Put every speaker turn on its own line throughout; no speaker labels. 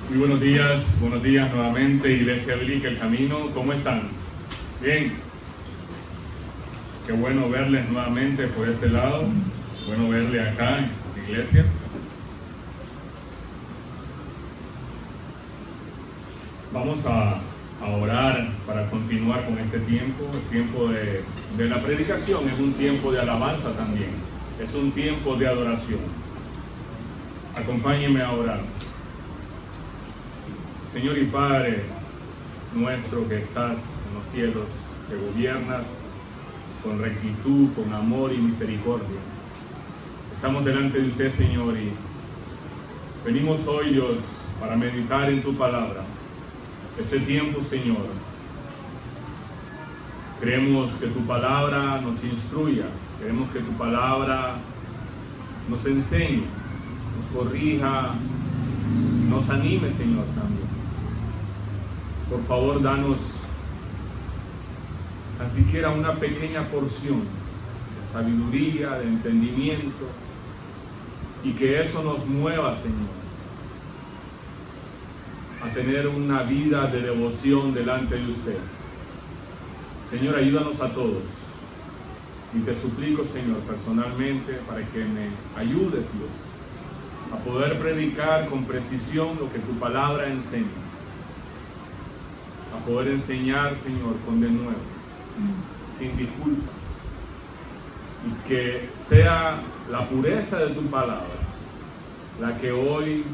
Muy buenos días nuevamente, Iglesia Bíblica El Camino. ¿Cómo están? Bien. Qué bueno verles nuevamente por este lado. Bueno verle acá en la iglesia. Vamos a orar para continuar con este tiempo. El tiempo de la predicación es un tiempo de alabanza también. Es un tiempo de adoración. Acompáñenme a orar. Señor y Padre nuestro que estás en los cielos, que gobiernas con rectitud, con amor y misericordia. Estamos delante de usted, Señor, y venimos hoy, Dios, para meditar en tu palabra. Este tiempo, Señor, queremos que tu palabra nos instruya, queremos que tu palabra nos enseñe, nos corrija, nos anime, Señor, también. Por favor, danos tan siquiera una pequeña porción de sabiduría, de entendimiento, y que eso nos mueva, Señor, a tener una vida de devoción delante de usted. Señor, ayúdanos a todos. Y te suplico, Señor, personalmente, para que me ayudes, Dios, a poder predicar con precisión lo que tu palabra enseña. A poder enseñar, Señor, con denuedo, sin disculpas. Y que sea la pureza de tu palabra la que hoy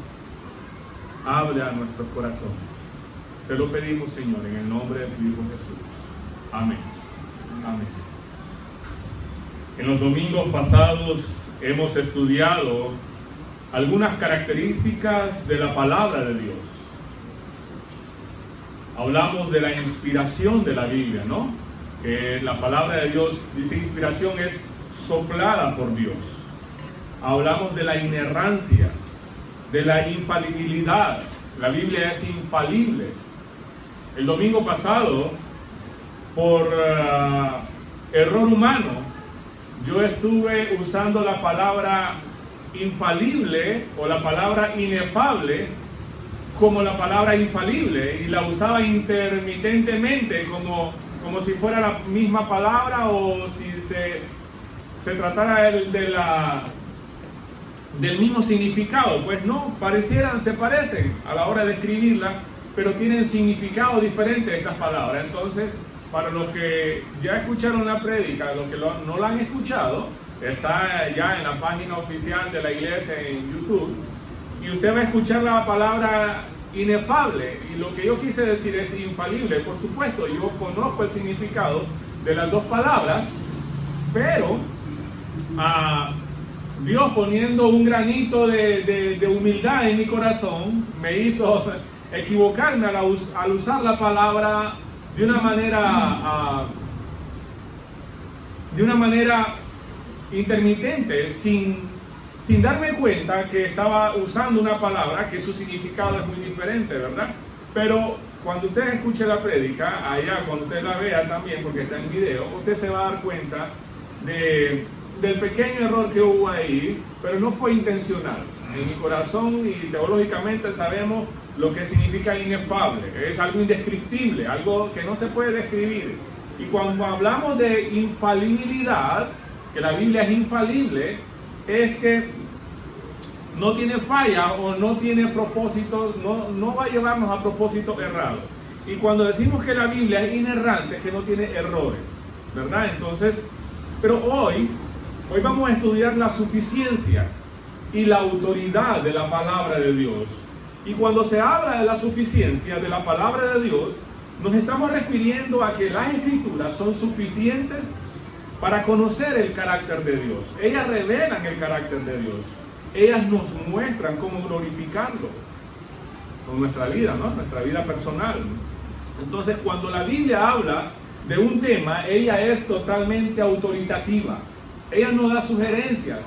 hable a nuestros corazones. Te lo pedimos, Señor, en el nombre de tu Hijo Jesús. Amén. Amén. En los domingos pasados hemos estudiado algunas características de la palabra de Dios. Hablamos de la inspiración de la Biblia, ¿no? Que la palabra de Dios, dice inspiración, es soplada por Dios. Hablamos de la inerrancia, de la infalibilidad. La Biblia es infalible. El domingo pasado, por error humano, yo estuve usando la palabra infalible o la palabra inefable como la palabra infalible, y la usaba intermitentemente como si fuera la misma palabra, o si se tratara del mismo significado. Pues no, se parecen a la hora de escribirla, pero tienen significado diferente estas palabras. Entonces, para los que ya escucharon la prédica, los que no la han escuchado, está ya en la página oficial de la iglesia en YouTube, y usted va a escuchar la palabra inefable, y lo que yo quise decir es infalible. Por supuesto, yo conozco el significado de las dos palabras, pero Dios, poniendo un granito de humildad en mi corazón, me hizo equivocarme al usar la palabra de una manera intermitente, sin darme cuenta que estaba usando una palabra que su significado es muy diferente, ¿verdad? Pero cuando usted escuche la prédica, allá cuando usted la vea también, porque está en video, usted se va a dar cuenta del pequeño error que hubo ahí, pero no fue intencional. En mi corazón y teológicamente sabemos lo que significa inefable. Es algo indescriptible, algo que no se puede describir. Y cuando hablamos de infalibilidad, que la Biblia es infalible, es que no tiene falla o no tiene propósito, no va a llevarnos a propósito errado. Y cuando decimos que la Biblia es inerrante, es que no tiene errores, ¿verdad? Entonces, pero hoy vamos a estudiar la suficiencia y la autoridad de la palabra de Dios. Y cuando se habla de la suficiencia de la palabra de Dios, nos estamos refiriendo a que las escrituras son suficientes para conocer el carácter de Dios. Ellas revelan el carácter de Dios. Ellas nos muestran cómo glorificarlo con nuestra vida, ¿no? Nuestra vida personal. Entonces, cuando la Biblia habla de un tema, ella es totalmente autoritativa. Ella no da sugerencias.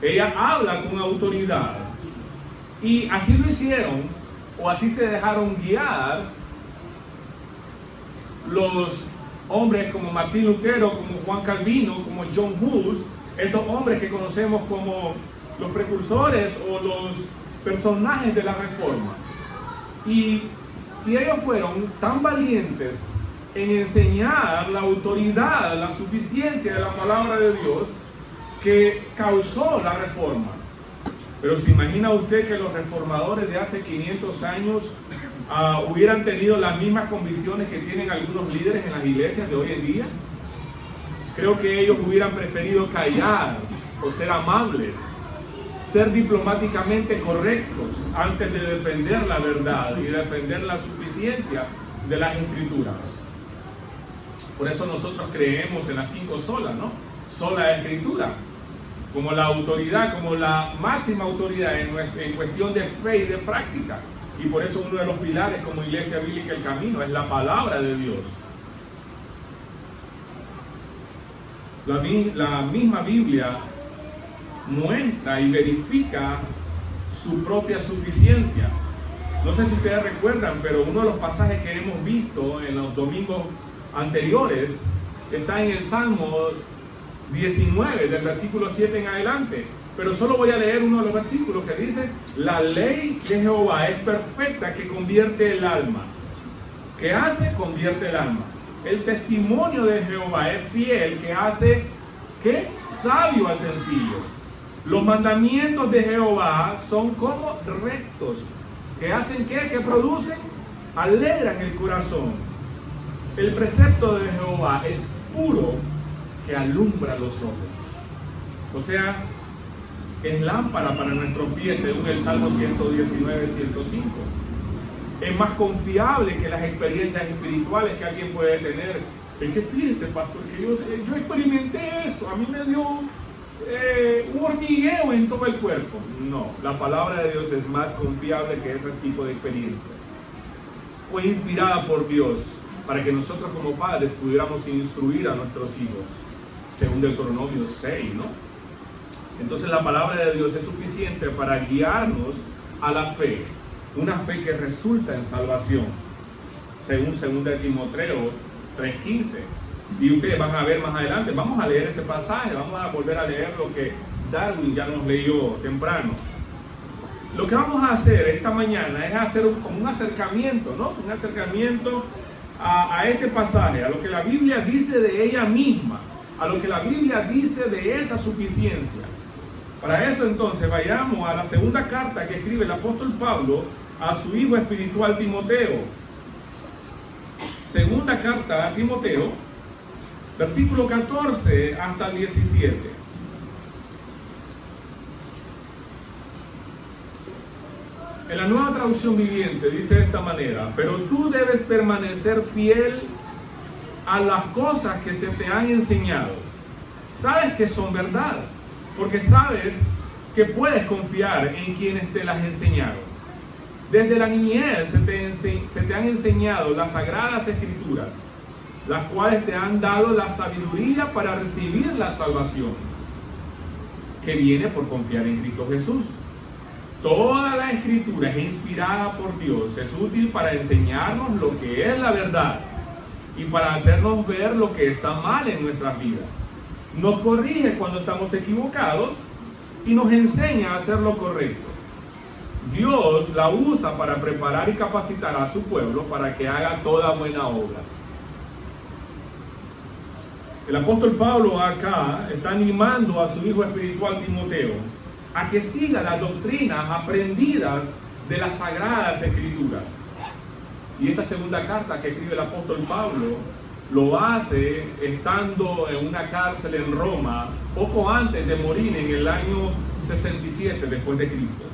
Ella habla con autoridad. Y así lo hicieron, o así se dejaron guiar los hombres como Martín Lutero, como Juan Calvino, como John Hus, estos hombres que conocemos como los precursores o los personajes de la Reforma. Y ellos fueron tan valientes en enseñar la autoridad, la suficiencia de la palabra de Dios, que causó la reforma. Pero ¿se imagina usted que los reformadores de hace 500 años hubieran tenido las mismas convicciones que tienen algunos líderes en las iglesias de hoy en día? Creo que ellos hubieran preferido callar o ser amables, ser diplomáticamente correctos antes de defender la verdad y defender la suficiencia de las Escrituras. Por eso nosotros creemos en las 5 solas, ¿no? Sola Escritura, como la autoridad, como la máxima autoridad en cuestión de fe y de práctica. Y por eso uno de los pilares como Iglesia Bíblica El Camino es la palabra de Dios. La misma Biblia muestra y verifica su propia suficiencia. No sé si ustedes recuerdan, pero uno de los pasajes que hemos visto en los domingos anteriores está en el Salmo 19, del versículo 7 en adelante. Pero solo voy a leer uno de los versículos que dice: la ley de Jehová es perfecta, que convierte el alma. ¿Qué hace? Convierte el alma. El testimonio de Jehová es fiel, que hace, ¿qué? Sabio al sencillo. Los mandamientos de Jehová son como rectos, que hacen, ¿qué? Que producen, alegran el corazón. El precepto de Jehová es puro, que alumbra los ojos. O sea, es lámpara para nuestros pies, según el Salmo 119, 105. Es más confiable que las experiencias espirituales que alguien puede tener. Es que fíjese, pastor, que yo experimenté eso, a mí me dio un hormigueo en todo el cuerpo. No, la palabra de Dios es más confiable que ese tipo de experiencias. Fue inspirada por Dios para que nosotros como padres pudiéramos instruir a nuestros hijos, según Deuteronomio 6, ¿no? Entonces la palabra de Dios es suficiente para guiarnos a la fe, una fe que resulta en salvación, según 2 Timoteo 3:15. Y ustedes van a ver más adelante, vamos a leer ese pasaje, vamos a volver a leer lo que Darwin ya nos leyó temprano. Lo que vamos a hacer esta mañana es hacer como un acercamiento, ¿no? Un acercamiento a este pasaje, a lo que la Biblia dice de ella misma, a lo que la Biblia dice de esa suficiencia. Para eso entonces vayamos a la segunda carta que escribe el apóstol Pablo a su hijo espiritual Timoteo. Segunda carta a Timoteo, versículo 14 hasta el 17. En la Nueva Traducción Viviente dice de esta manera: pero tú debes permanecer fiel a las cosas que se te han enseñado. Sabes que son verdad, porque sabes que puedes confiar en quienes te las enseñaron. Desde la niñez se te han enseñado las sagradas escrituras, las cuales te han dado la sabiduría para recibir la salvación, que viene por confiar en Cristo Jesús. Toda la escritura es inspirada por Dios, es útil para enseñarnos lo que es la verdad y para hacernos ver lo que está mal en nuestras vidas. Nos corrige cuando estamos equivocados y nos enseña a hacer lo correcto. Dios la usa para preparar y capacitar a su pueblo para que haga toda buena obra. El apóstol Pablo acá está animando a su hijo espiritual Timoteo a que siga las doctrinas aprendidas de las sagradas escrituras. Y esta segunda carta que escribe el apóstol Pablo lo hace estando en una cárcel en Roma poco antes de morir en el año 67 después de Cristo.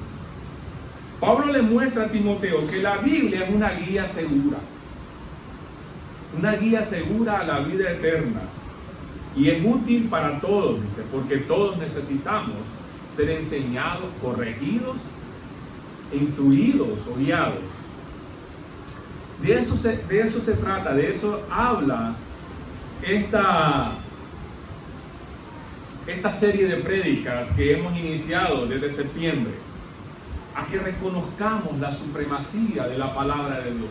Pablo le muestra a Timoteo que la Biblia es una guía segura a la vida eterna, y es útil para todos, dice, porque todos necesitamos ser enseñados, corregidos, instruidos o guiados. De eso se trata, de eso habla esta serie de prédicas que hemos iniciado desde septiembre, a que reconozcamos la supremacía de la palabra de Dios,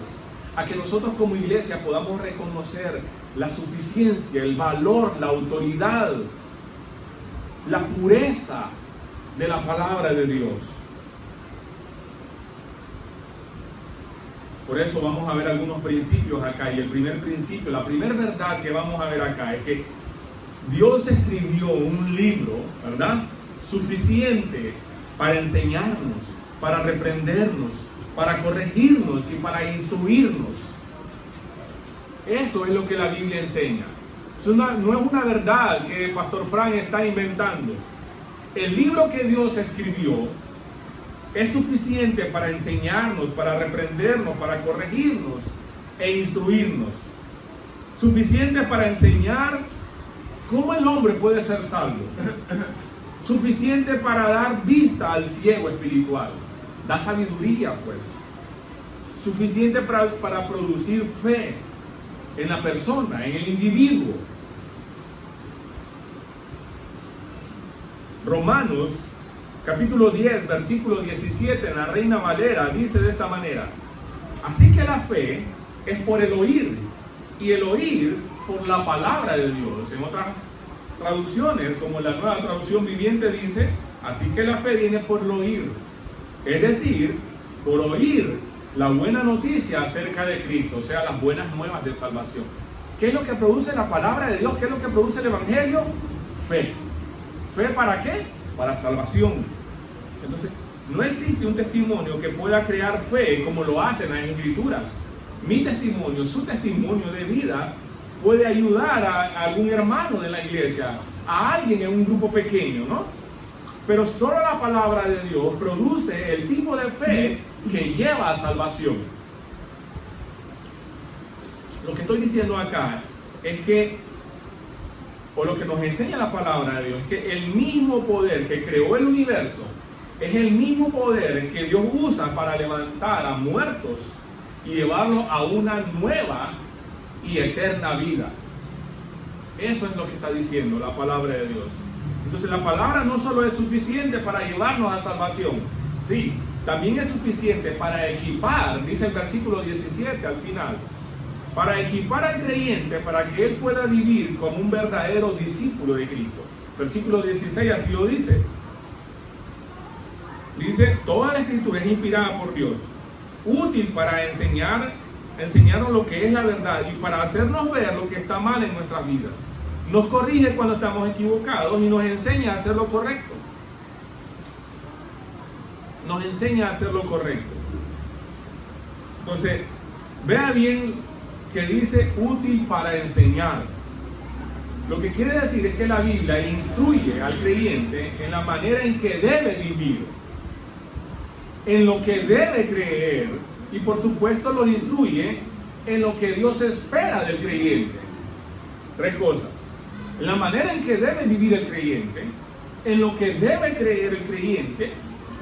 a que nosotros como iglesia podamos reconocer la suficiencia, el valor, la autoridad, la pureza de la palabra de Dios. Por eso vamos a ver algunos principios acá. Y el primer principio, la primera verdad que vamos a ver acá es que Dios escribió un libro, ¿verdad?, suficiente para enseñarnos, para reprendernos, para corregirnos y para instruirnos. Eso es lo que la Biblia enseña. No es una verdad que el Pastor Frank está inventando. El libro que Dios escribió es suficiente para enseñarnos, para reprendernos, para corregirnos e instruirnos. Suficiente para enseñar cómo el hombre puede ser salvo. Suficiente para dar vista al ciego espiritual. Da sabiduría, pues. Suficiente para producir fe en la persona, en el individuo. Romanos capítulo 10, versículo 17, en la Reina Valera, dice de esta manera: así que la fe es por el oír, y el oír por la palabra de Dios. En otras traducciones, como la Nueva Traducción Viviente, dice: así que la fe viene por el oír, es decir, por oír la buena noticia acerca de Cristo, o sea, las buenas nuevas de salvación. ¿Qué es lo que produce la palabra de Dios? ¿Qué es lo que produce el Evangelio? Fe. ¿Fe para qué? Para salvación. Entonces, no existe un testimonio que pueda crear fe como lo hacen las Escrituras. Mi testimonio, su testimonio de vida, puede ayudar a algún hermano de la iglesia, a alguien en un grupo pequeño, ¿no? Pero solo la palabra de Dios produce el tipo de fe que lleva a salvación. Lo que estoy diciendo acá es que, o lo que nos enseña la palabra de Dios, es que el mismo poder que creó el universo es el mismo poder que Dios usa para levantar a muertos y llevarlos a una nueva y eterna vida. Eso es lo que está diciendo la palabra de Dios. Entonces la palabra no solo es suficiente para llevarnos a salvación, sí, también es suficiente para equipar, dice el versículo 17 al final, para equipar al creyente para que él pueda vivir como un verdadero discípulo de Cristo. Versículo 16 así lo dice. Dice: toda la Escritura es inspirada por Dios, útil para enseñarnos lo que es la verdad y para hacernos ver lo que está mal en nuestras vidas. Nos corrige cuando estamos equivocados y nos enseña a hacer lo correcto. Nos enseña a hacer lo correcto. Entonces, vea bien que dice útil para enseñar. Lo que quiere decir es que la Biblia instruye al creyente en la manera en que debe vivir, en lo que debe creer, y por supuesto lo instruye en lo que Dios espera del creyente. Tres cosas: en la manera en que debe vivir el creyente, en lo que debe creer el creyente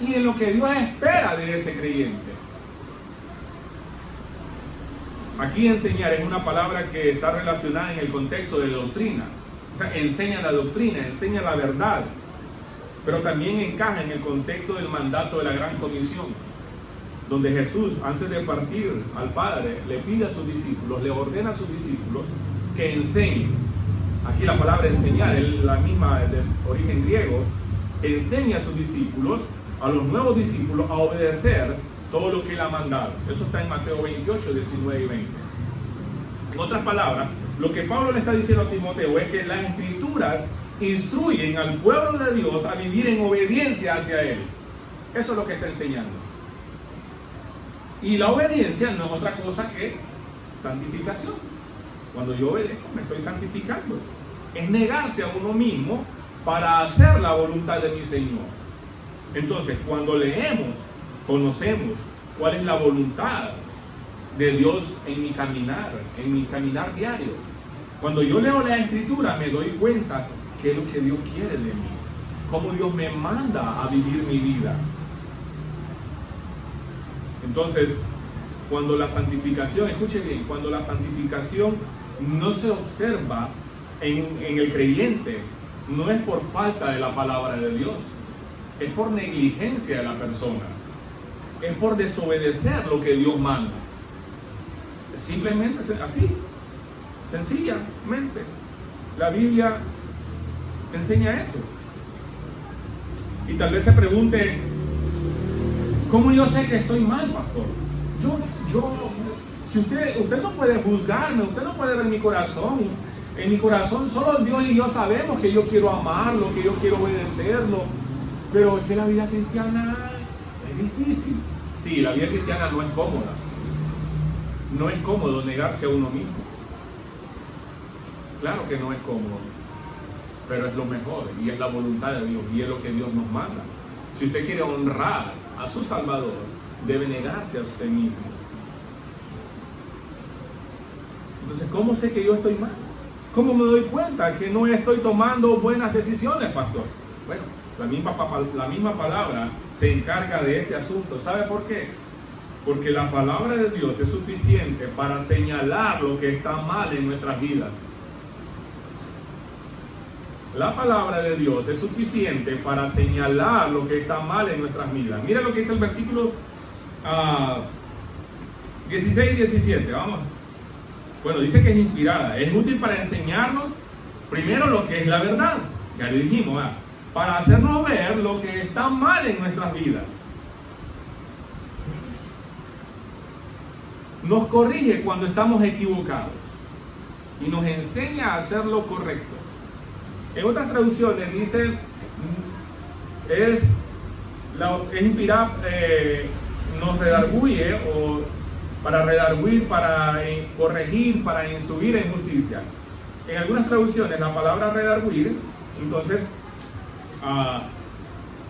y en lo que Dios espera de ese creyente. Aquí enseñar es una palabra que está relacionada en el contexto de doctrina. O sea, enseña la doctrina, enseña la verdad, pero también encaja en el contexto del mandato de la Gran Comisión, donde Jesús, antes de partir al Padre, le pide a sus discípulos, le ordena a sus discípulos que enseñen. Aquí la palabra enseñar es la misma del origen griego. Enseña a sus discípulos, a los nuevos discípulos, a obedecer todo lo que él ha mandado. Eso está en Mateo 28, 19 y 20. En otras palabras, lo que Pablo le está diciendo a Timoteo es que las Escrituras instruyen al pueblo de Dios a vivir en obediencia hacia él. Eso es lo que está enseñando. Y la obediencia no es otra cosa que santificación. Cuando yo obedezco, me estoy santificando. Es negarse a uno mismo para hacer la voluntad de mi Señor. Entonces, cuando leemos, conocemos cuál es la voluntad de Dios en mi caminar diario. Cuando yo leo la Escritura, me doy cuenta qué es lo que Dios quiere de mí, cómo Dios me manda a vivir mi vida. Entonces, cuando la santificación, escuche bien, cuando la santificación no se observa en el creyente, no es por falta de la palabra de Dios, es por negligencia de la persona, es por desobedecer lo que Dios manda. Es simplemente así, sencillamente. La Biblia enseña eso. Y tal vez se pregunte: ¿cómo yo sé que estoy mal, pastor? yo, si usted no puede juzgarme, usted no puede ver mi corazón. En mi corazón solo Dios y yo sabemos que yo quiero amarlo, que yo quiero obedecerlo. Pero es que la vida cristiana es difícil. Sí, la vida cristiana no es cómoda. No es cómodo negarse a uno mismo. Claro que no es cómodo, pero es lo mejor y es la voluntad de Dios y es lo que Dios nos manda. Si usted quiere honrar a su Salvador, debe negarse a usted mismo. Entonces, ¿cómo sé que yo estoy mal? ¿Cómo me doy cuenta que no estoy tomando buenas decisiones, pastor? Bueno, la misma palabra se encarga de este asunto. ¿Sabe por qué? Porque la palabra de Dios es suficiente para señalar lo que está mal en nuestras vidas. La palabra de Dios es suficiente para señalar lo que está mal en nuestras vidas. Mira lo que dice el versículo 16 y 17. Vamos. Bueno, dice que es inspirada. Es útil para enseñarnos primero lo que es la verdad. Ya le dijimos, para hacernos ver lo que está mal en nuestras vidas. Nos corrige cuando estamos equivocados y nos enseña a hacer lo correcto. En otras traducciones dice es inspirar, nos redarguye o para redarguir, para corregir, para instruir en justicia. En algunas traducciones la palabra redarguir, entonces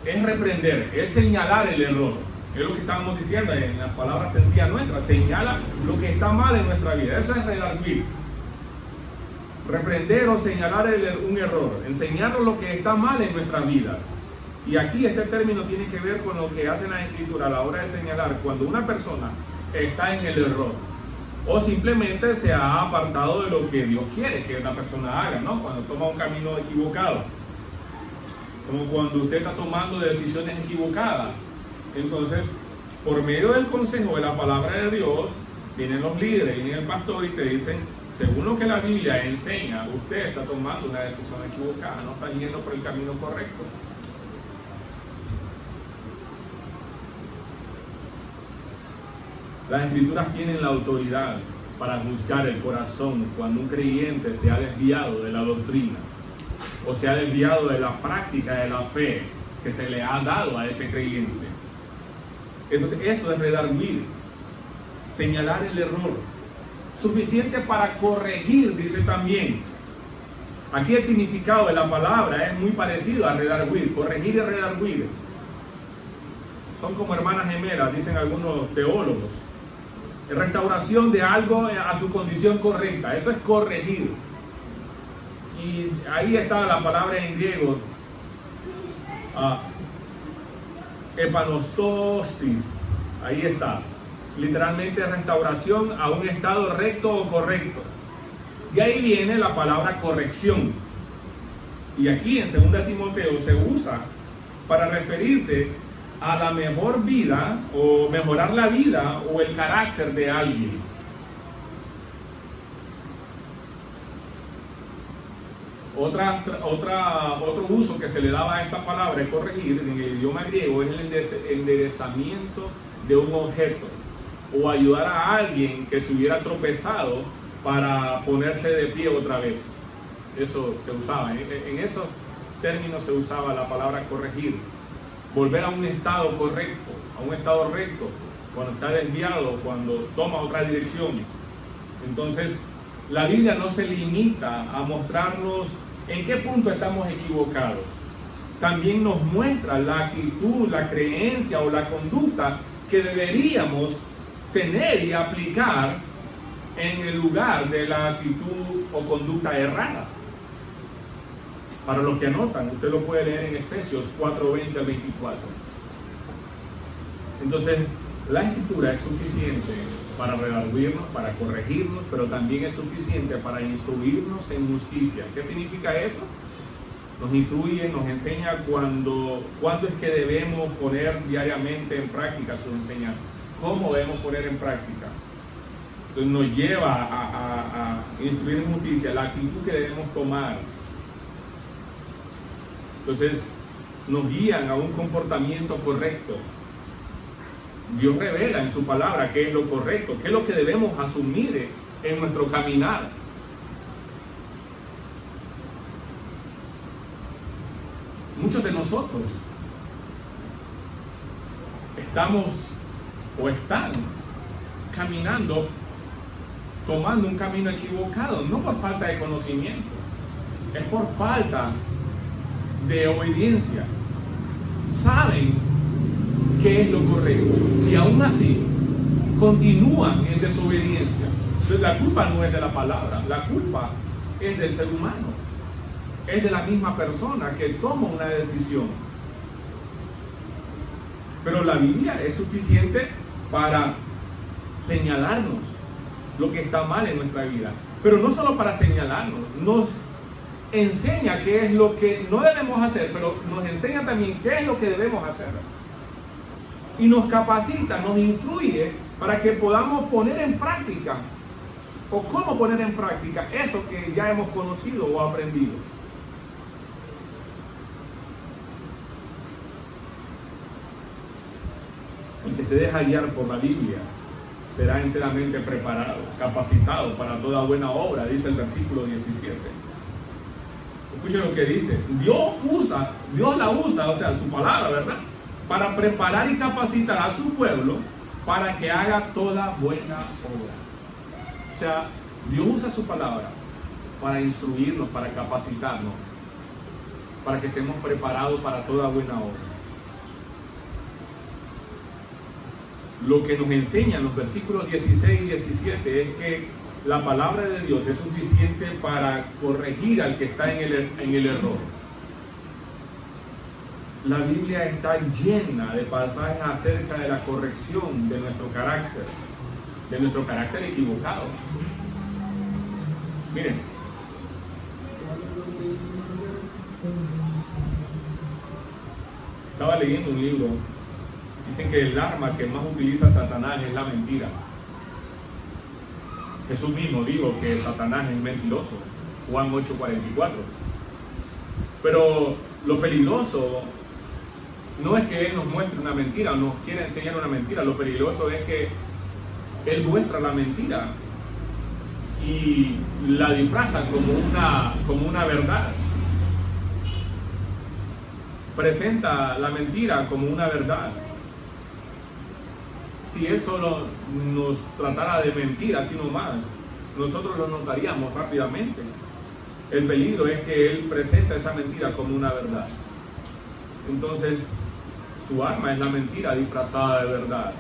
es reprender, es señalar el error. Es lo que estábamos diciendo en las palabras sencillas nuestras, señala lo que está mal en nuestra vida. Eso es redarguir. Reprender o señalar un error, enseñarnos lo que está mal en nuestras vidas. Y aquí este término tiene que ver con lo que hace la Escritura a la hora de señalar cuando una persona está en el error o simplemente se ha apartado de lo que Dios quiere que una persona haga, ¿no? Cuando toma un camino equivocado, como cuando usted está tomando decisiones equivocadas. Entonces, por medio del consejo de la palabra de Dios, vienen los líderes, viene el pastor y te dicen: según lo que la Biblia enseña, usted está tomando una decisión equivocada, no está yendo por el camino correcto. Las Escrituras tienen la autoridad para juzgar el corazón cuando un creyente se ha desviado de la doctrina o se ha desviado de la práctica de la fe que se le ha dado a ese creyente. Entonces eso es redarguir, señalar el error. Suficiente para corregir, dice también. Aquí el significado de la palabra es muy parecido a redarguir. Corregir y redarguir son como hermanas gemelas, dicen algunos teólogos. Restauración de algo a su condición correcta, eso es corregir. Y ahí está la palabra en griego, epanostosis. Ahí está. Literalmente restauración a un estado recto o correcto. De ahí viene la palabra corrección. Y aquí en 2 Timoteo se usa para referirse a la mejor vida o mejorar la vida o el carácter de alguien. Otro uso que se le daba a esta palabra, corregir, en el idioma griego, es el enderezamiento de un objeto o ayudar a alguien que se hubiera tropezado para ponerse de pie otra vez. Eso se usaba, en esos términos se usaba la palabra corregir. Volver a un estado correcto, a un estado recto, cuando está desviado, cuando toma otra dirección. Entonces, la Biblia no se limita a mostrarnos en qué punto estamos equivocados. También nos muestra la actitud, la creencia o la conducta que deberíamos tener y aplicar en el lugar de la actitud o conducta errada. Para los que anotan, usted lo puede leer en Efesios 4:20 al 24. Entonces, la Escritura es suficiente para redarguirnos, para corregirnos, pero también es suficiente para instruirnos en justicia. ¿Qué significa eso? Nos instruye, nos enseña cuándo es que debemos poner diariamente en práctica sus enseñanzas, cómo debemos poner en práctica. Entonces nos lleva a instruir en justicia, la actitud que debemos tomar. Entonces nos guían a un comportamiento correcto. Dios revela en su palabra qué es lo correcto, qué es lo que debemos asumir en nuestro caminar. Muchos de nosotros estamos o están caminando, tomando un camino equivocado, no por falta de conocimiento, es por falta de obediencia. Saben qué es lo correcto y aún así continúan en desobediencia. Entonces la culpa no es de la palabra, la culpa es del ser humano, es de la misma persona que toma una decisión. Pero la Biblia es suficiente para señalarnos lo que está mal en nuestra vida, pero no solo para señalarnos, nos enseña qué es lo que no debemos hacer, pero nos enseña también qué es lo que debemos hacer. Y nos capacita, nos instruye para que podamos poner en práctica, o cómo poner en práctica eso que ya hemos conocido o aprendido. El que se deja guiar por la Biblia será enteramente preparado, capacitado para toda buena obra, dice el versículo 17. Escuchen lo que dice. Dios la usa, o sea, su palabra, ¿verdad? Para preparar y capacitar a su pueblo para que haga toda buena obra. O sea, Dios usa su palabra para instruirnos, para capacitarnos, para que estemos preparados para toda buena obra. Lo que nos enseñan los versículos 16 y 17 es que la palabra de Dios es suficiente para corregir al que está en el error. La Biblia está llena de pasajes acerca de la corrección de nuestro carácter equivocado. Miren, estaba leyendo un libro. Dicen que el arma que más utiliza Satanás es la mentira. Jesús mismo dijo que Satanás es mentiroso, Juan 8:44. Pero lo peligroso no es que Él nos muestre una mentira o nos quiera enseñar una mentira. Lo peligroso es que Él muestra la mentira y la disfraza como una verdad. Presenta la mentira como una verdad. Si Él solo nos tratara de mentir así nomás, nosotros lo notaríamos rápidamente. El peligro es que Él presenta esa mentira como una verdad. Entonces, su arma es la mentira disfrazada de verdad.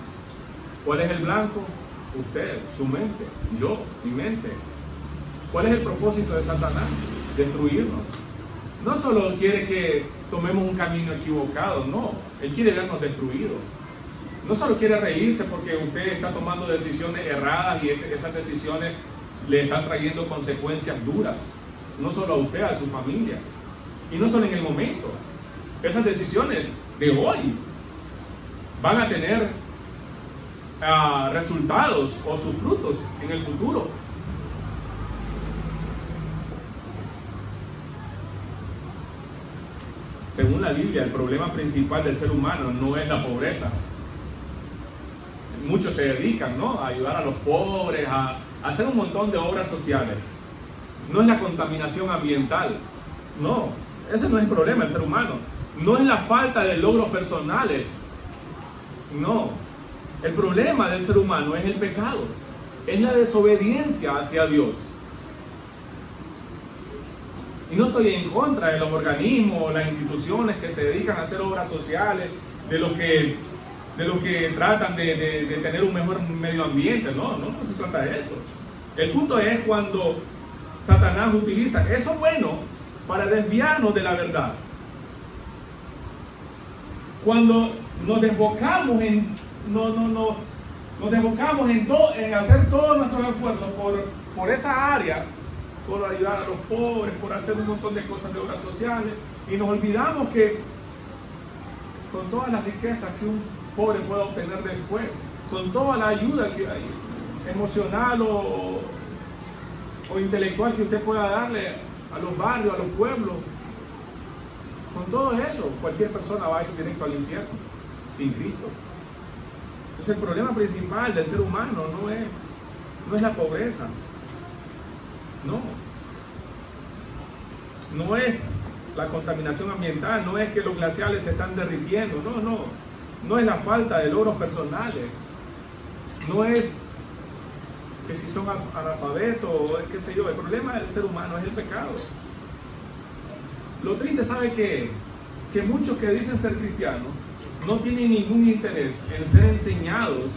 ¿Cuál es el blanco? Usted, su mente, yo, mi mente. ¿Cuál es el propósito de Satanás? Destruirnos. No solo quiere que tomemos un camino equivocado, no. Él quiere vernos destruidos. No solo quiere reírse porque usted está tomando decisiones erradas y esas decisiones le están trayendo consecuencias duras. No solo a usted, a su familia. Y no solo en el momento. Esas decisiones de hoy van a tener resultados o sus frutos en el futuro. Según la Biblia, el problema principal del ser humano no es la pobreza. Muchos se dedican, ¿no?, a ayudar a los pobres, a hacer un montón de obras sociales. No es la contaminación ambiental. No, ese no es el problema del ser humano. No es la falta de logros personales. No. El problema del ser humano es el pecado. Es la desobediencia hacia Dios. Y no estoy en contra de los organismos, las instituciones que se dedican a hacer obras sociales, de los que tratan de tener un mejor medio ambiente. No se trata de eso. El punto es cuando Satanás utiliza eso bueno para desviarnos de la verdad. Cuando nos desbocamos en hacer todos nuestros esfuerzos por esa área, por ayudar a los pobres, por hacer un montón de cosas de obras sociales, y nos olvidamos que con todas las riquezas que un pobre pueda obtener después, con toda la ayuda que hay, emocional o intelectual que usted pueda darle a los barrios, a los pueblos, con todo eso, cualquier persona va a ir directo al infierno, sin Cristo. Entonces el problema principal del ser humano no es la pobreza, no es la contaminación ambiental, no es que los glaciares se están derritiendo, no es la falta de logros personales, no es que si son analfabetos o qué sé yo. El problema del ser humano es el pecado. Lo triste, ¿sabe qué? Que muchos que dicen ser cristianos no tienen ningún interés en ser enseñados,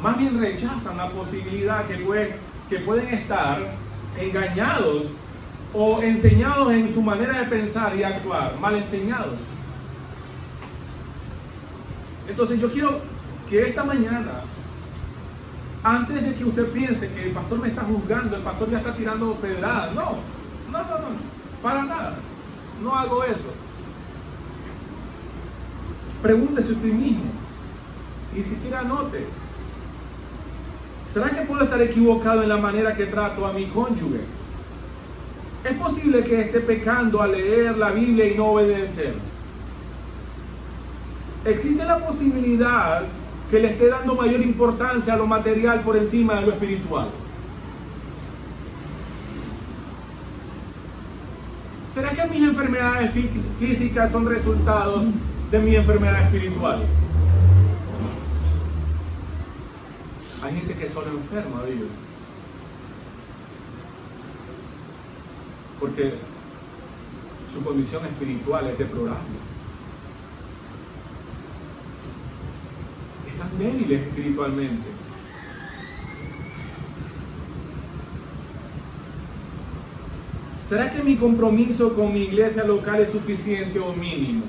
más bien rechazan la posibilidad que pueden estar engañados o enseñados en su manera de pensar y actuar, mal enseñados. Entonces yo quiero que esta mañana, antes de que usted piense que el pastor me está juzgando, el pastor ya está tirando pedradas, no, para nada, no hago eso. Pregúntese usted mismo, y siquiera anote, ¿será que puedo estar equivocado en la manera que trato a mi cónyuge? ¿Es posible que esté pecando al leer la Biblia y no obedecer? ¿Existe la posibilidad que le esté dando mayor importancia a lo material por encima de lo espiritual? ¿Será que mis enfermedades físicas son resultado de mi enfermedad espiritual? Hay gente que solo enferma, vive, porque su condición espiritual es deplorable. Están débiles espiritualmente. ¿Será que mi compromiso con mi iglesia local es suficiente o mínimo?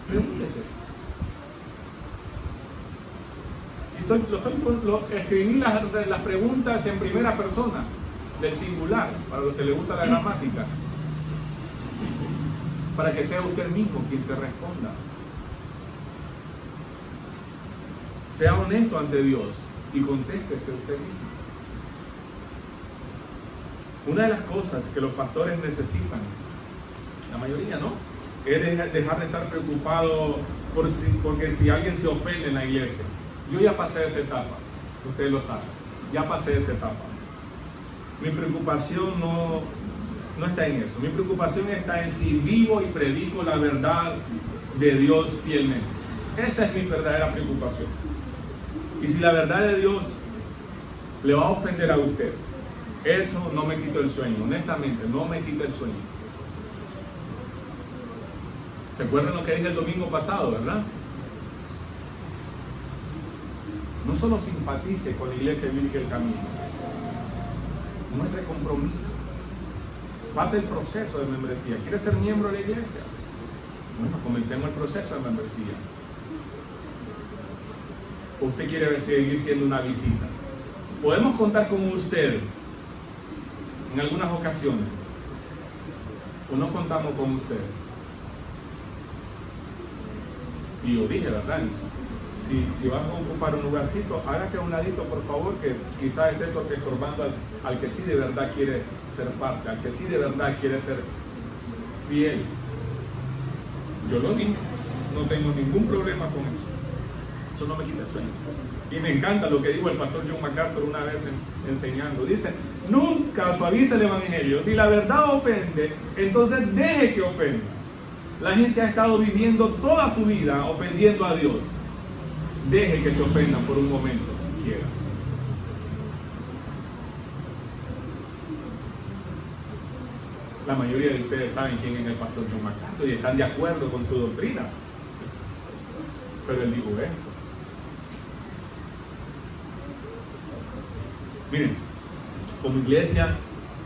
Pregúntese. Escribí las preguntas en primera persona, del singular, para los que les gusta la gramática, para que sea usted mismo quien se responda. Sea honesto ante Dios y contéstese usted mismo. Una de las cosas que los pastores necesitan, la mayoría no, es dejar de estar preocupado porque si alguien se ofende en la iglesia. Yo ya pasé esa etapa, ustedes lo saben, ya pasé esa etapa. Mi preocupación no está en eso, mi preocupación está en si vivo y predico la verdad de Dios fielmente. Esa es mi verdadera preocupación. Y si la verdad de Dios le va a ofender a usted, eso no me quita el sueño, honestamente, no me quita el sueño. ¿Se acuerdan lo que dije el domingo pasado, verdad? No solo simpatice con la Iglesia Bíblica El Camino, muestre compromiso, pase el proceso de membresía. ¿Quiere ser miembro de la iglesia? Bueno, comencemos el proceso de membresía. ¿Usted quiere seguir siendo una visita? Podemos contar con usted en algunas ocasiones, o no contamos con usted. Y yo dije, ¿verdad? Si vas a ocupar un lugarcito, hágase a un ladito, por favor, que quizás esté estorbando al que sí de verdad quiere ser parte, al que sí de verdad quiere ser fiel. Yo lo dije, no tengo ningún problema con eso. Eso no me quita el sueño. Y me encanta lo que dijo el pastor John MacArthur una vez enseñando. Dice, nunca suavice el evangelio. Si la verdad ofende, entonces deje que ofenda. La gente ha estado viviendo toda su vida ofendiendo a Dios. Deje que se ofendan por un momento, si quiera. La mayoría de ustedes saben quién es el pastor John MacArthur y están de acuerdo con su doctrina. Pero él dijo esto. Miren, como iglesia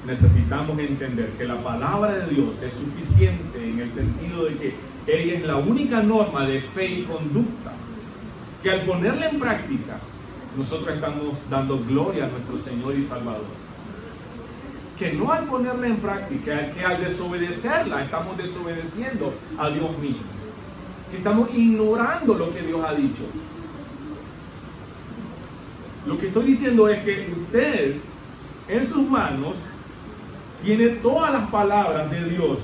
necesitamos entender que la palabra de Dios es suficiente en el sentido de que ella es la única norma de fe y conducta, que al ponerla en práctica nosotros estamos dando gloria a nuestro Señor y Salvador. Que no al ponerla en práctica, que al desobedecerla estamos desobedeciendo a Dios mismo, que estamos ignorando lo que Dios ha dicho. Lo que estoy diciendo es que usted en sus manos tiene todas las palabras de Dios,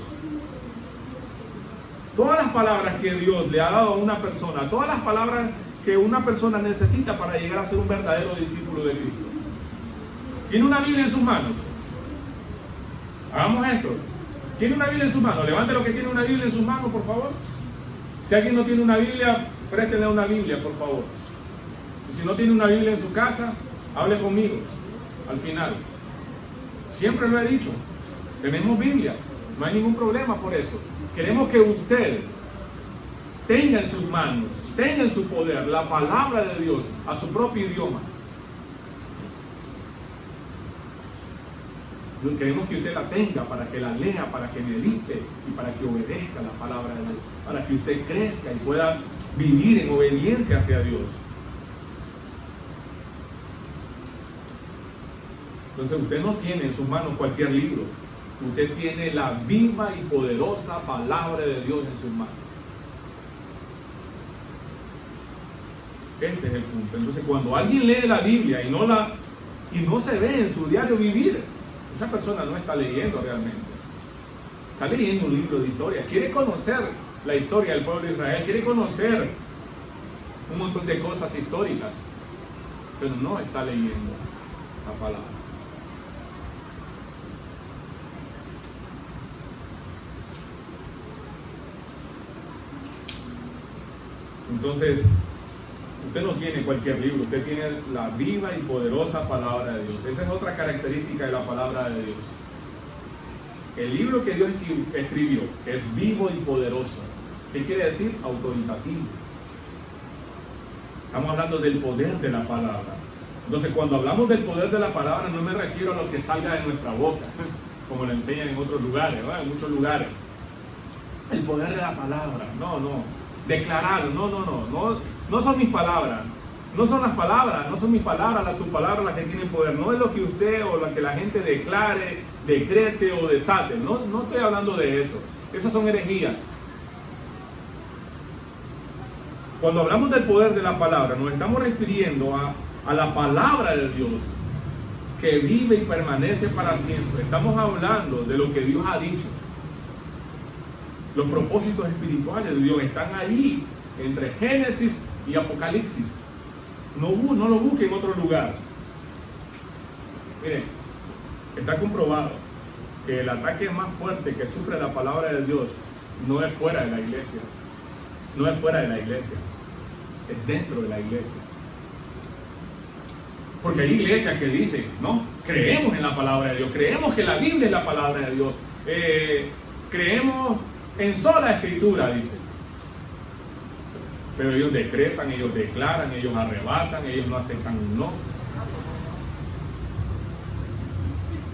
todas las palabras que Dios le ha dado a una persona, todas las palabras que una persona necesita para llegar a ser un verdadero discípulo de Cristo? ¿Tiene una Biblia en sus manos? Hagamos esto. ¿Tiene una Biblia en sus manos? Levante lo que tiene una Biblia en sus manos, por favor. Si alguien no tiene una Biblia, préstele una Biblia, por favor. Y si no tiene una Biblia en su casa, hable conmigo al final. Siempre lo he dicho, tenemos Biblias, no hay ningún problema por eso. Queremos que usted tenga en sus manos, tenga en su poder la palabra de Dios a su propio idioma. Queremos que usted la tenga para que la lea, para que medite y para que obedezca la palabra de Dios, para que usted crezca y pueda vivir en obediencia hacia Dios. Entonces usted no tiene en sus manos cualquier libro, usted tiene la viva y poderosa palabra de Dios en sus manos. Ese es el punto. Entonces cuando alguien lee la Biblia y no se ve en su diario vivir, esa persona no está leyendo realmente. Está leyendo un libro de historia. Quiere conocer la historia del pueblo de Israel. Quiere conocer un montón de cosas históricas. Pero no está leyendo la palabra. Entonces, usted no tiene cualquier libro, usted tiene la viva y poderosa palabra de Dios. Esa es otra característica de la palabra de Dios. El libro que Dios escribió es vivo y poderoso. ¿Qué quiere decir? Autoritativo. Estamos hablando del poder de la palabra. Entonces, cuando hablamos del poder de la palabra, no me refiero a lo que salga de nuestra boca, como lo enseñan en otros lugares, ¿verdad? En muchos lugares. El poder de la palabra, no. Declarar, no son mis palabras, no son las palabras, no son mis palabras, tus palabras las que tienen poder, no es lo que usted o lo que la gente declare, decrete o desate, no estoy hablando de eso, esas son herejías. Cuando hablamos del poder de la palabra, nos estamos refiriendo a la palabra de Dios que vive y permanece para siempre. Estamos hablando de lo que Dios ha dicho. Los propósitos espirituales de Dios están ahí, entre Génesis y Apocalipsis. No lo busque en otro lugar. Miren, está comprobado que el ataque más fuerte que sufre la palabra de Dios no es fuera de la iglesia. No es fuera de la iglesia. Es dentro de la iglesia. Porque hay iglesias que dicen, no, creemos en la palabra de Dios, creemos que la Biblia es la palabra de Dios, creemos en sola escritura, dicen. Pero ellos decretan, ellos declaran, ellos arrebatan, ellos no aceptan un no.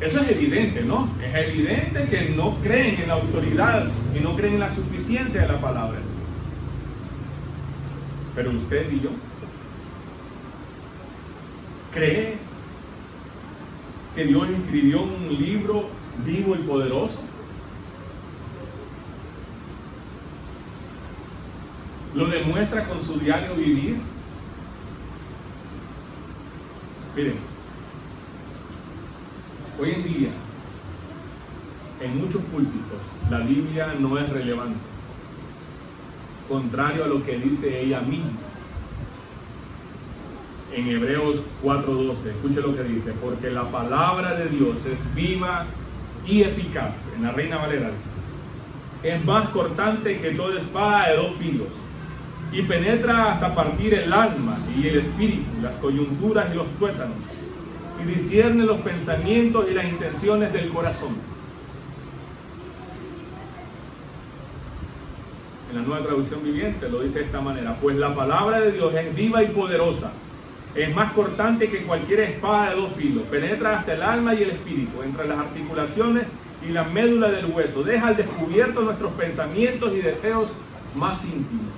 Eso es evidente, ¿no? Es evidente que no creen en la autoridad y no creen en la suficiencia de la palabra. Pero usted y yo, ¿cree que Dios escribió un libro vivo y poderoso? ¿Lo demuestra con su diario vivir? Miren, hoy en día, en muchos púlpitos, la Biblia no es relevante, contrario a lo que dice ella misma. En Hebreos 4:12, escuche lo que dice: porque la palabra de Dios es viva y eficaz. En la Reina Valera dice: es más cortante que toda espada de dos filos, y penetra hasta partir el alma y el espíritu, las coyunturas y los tuétanos, y discierne los pensamientos y las intenciones del corazón. En la Nueva Traducción Viviente lo dice de esta manera: pues la palabra de Dios es viva y poderosa, es más cortante que cualquier espada de dos filos, penetra hasta el alma y el espíritu, entre las articulaciones y la médula del hueso, deja al descubierto nuestros pensamientos y deseos más íntimos.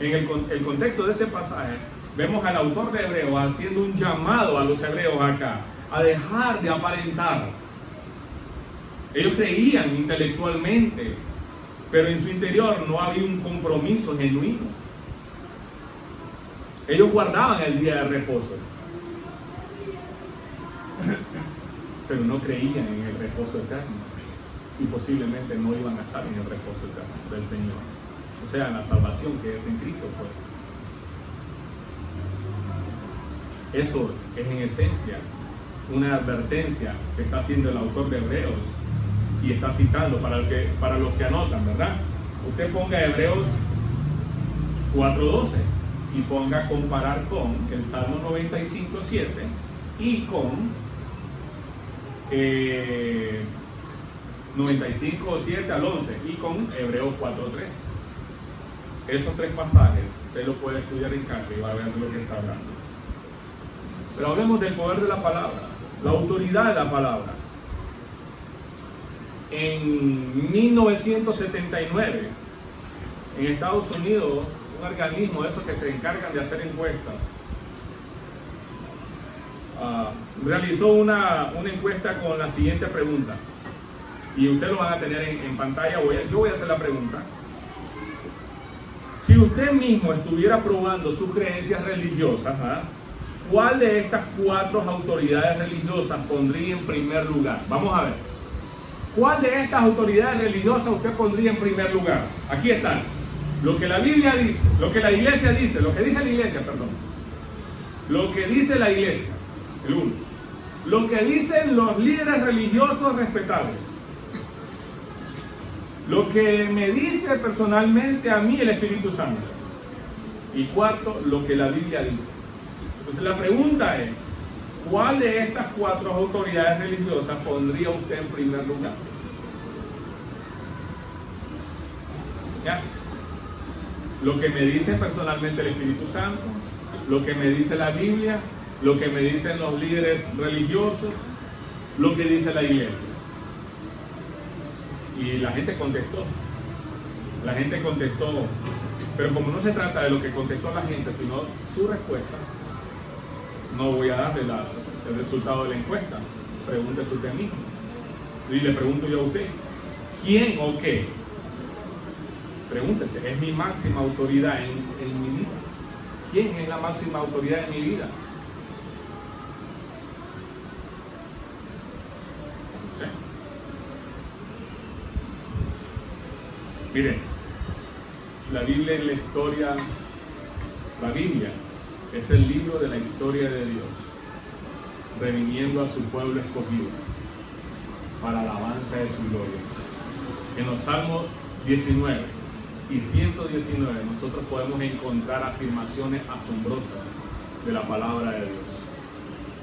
En el contexto de este pasaje, vemos al autor de Hebreos haciendo un llamado a los hebreos acá, a dejar de aparentar. Ellos creían intelectualmente, pero en su interior no había un compromiso genuino. Ellos guardaban el día de reposo, pero no creían en el reposo eterno, y posiblemente no iban a estar en el reposo eterno del Señor. O sea, la salvación que es en Cristo, pues. Eso es en esencia una advertencia que está haciendo el autor de Hebreos y está citando para los que anotan, ¿verdad? Usted ponga Hebreos 4:12 y ponga comparar con el Salmo 95:7 y con 95:7 al 11 y con Hebreos 4:3. Esos tres pasajes usted lo puede estudiar en casa y va a ver de lo que está hablando. Pero hablemos del poder de la palabra, la autoridad de la palabra. En 1979, en Estados Unidos, un organismo de esos que se encargan de hacer encuestas, realizó una encuesta con la siguiente pregunta. Y ustedes lo van a tener en pantalla. Yo voy a hacer la pregunta. Si usted mismo estuviera probando sus creencias religiosas, ¿cuál de estas 4 autoridades religiosas pondría en primer lugar? Vamos a ver. ¿Cuál de estas autoridades religiosas usted pondría en primer lugar? Aquí están. Lo que la Biblia dice, lo que la iglesia dice, lo que dice la iglesia, perdón. Lo que dice la iglesia, el 1. Lo que dicen los líderes religiosos respetables. Lo que me dice personalmente a mí el Espíritu Santo. Y 4, lo que la Biblia dice. Entonces la pregunta es, ¿cuál de estas 4 autoridades religiosas pondría usted en primer lugar? ¿Ya? Lo que me dice personalmente el Espíritu Santo, lo que me dice la Biblia, lo que me dicen los líderes religiosos, lo que dice la iglesia. Y la gente contestó. La gente contestó. Pero como no se trata de lo que contestó la gente, sino su respuesta, no voy a darle el resultado de la encuesta. Pregúntese usted mismo. Y le pregunto yo a usted, ¿quién o qué? Pregúntese, ¿es mi máxima autoridad en mi vida? ¿Quién es la máxima autoridad en mi vida? No sé. Miren, la Biblia es la Biblia es el libro de la historia de Dios, redimiendo a su pueblo escogido para la alabanza de su gloria. En los Salmos 19 y 119 nosotros podemos encontrar afirmaciones asombrosas de la palabra de Dios,